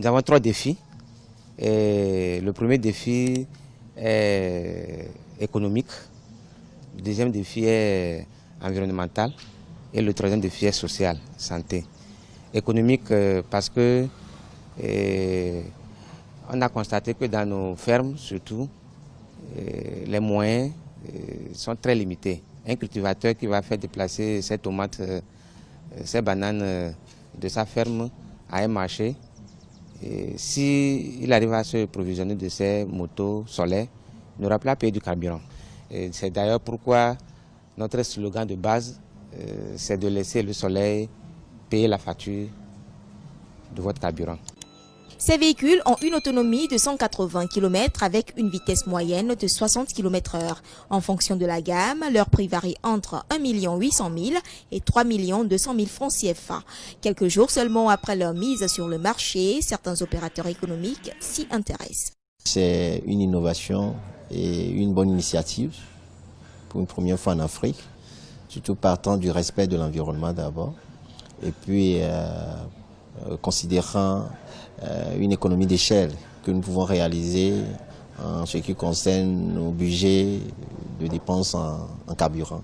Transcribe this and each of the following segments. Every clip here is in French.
Nous avons 3 défis. Et le premier défi est économique, le deuxième défi est environnemental et le troisième défi est social, santé. Économique parce que on a constaté que dans nos fermes surtout, les moyens sont très limités. Un cultivateur qui va faire déplacer ses tomates, ses bananes de sa ferme à un marché, s'il arrive à se provisionner de ses motos solaires, il n'aura plus à payer du carburant. C'est d'ailleurs pourquoi notre slogan de base, c'est de laisser le soleil payer la facture de votre carburant. Ces véhicules ont une autonomie de 180 km avec une vitesse moyenne de 60 km/h. En fonction de la gamme, leur prix varie entre 1 800 000 et 3 200 000 francs CFA. Quelques jours seulement après leur mise sur le marché, certains opérateurs économiques s'y intéressent. C'est une innovation et une bonne initiative pour une première fois en Afrique, surtout partant du respect de l'environnement d'abord, et puis considérant une économie d'échelle que nous pouvons réaliser en ce qui concerne nos budgets de dépenses en carburant.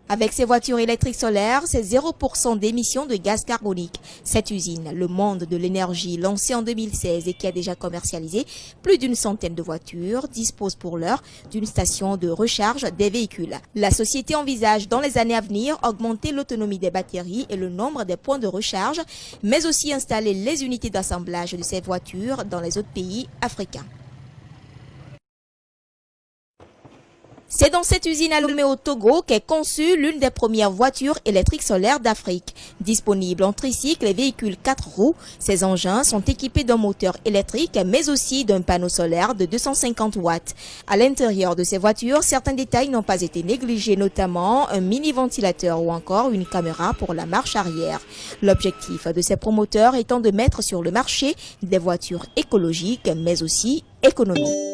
Avec ces voitures électriques solaires, c'est 0% d'émissions de gaz carbonique. Cette usine, le monde de l'énergie, lancée en 2016 et qui a déjà commercialisé plus d'une centaine de voitures, dispose pour l'heure d'une station de recharge des véhicules. La société envisage dans les années à venir augmenter l'autonomie des batteries et le nombre des points de recharge, mais aussi installer les unités d'assemblage de ces voitures dans les autres pays africains. C'est dans cette usine à Lomé au Togo qu'est conçue l'une des premières voitures électriques solaires d'Afrique. Disponible en tricycle et véhicule 4 roues, ces engins sont équipés d'un moteur électrique mais aussi d'un panneau solaire de 250 watts. À l'intérieur de ces voitures, certains détails n'ont pas été négligés, notamment un mini-ventilateur ou encore une caméra pour la marche arrière. L'objectif de ces promoteurs étant de mettre sur le marché des voitures écologiques mais aussi économiques.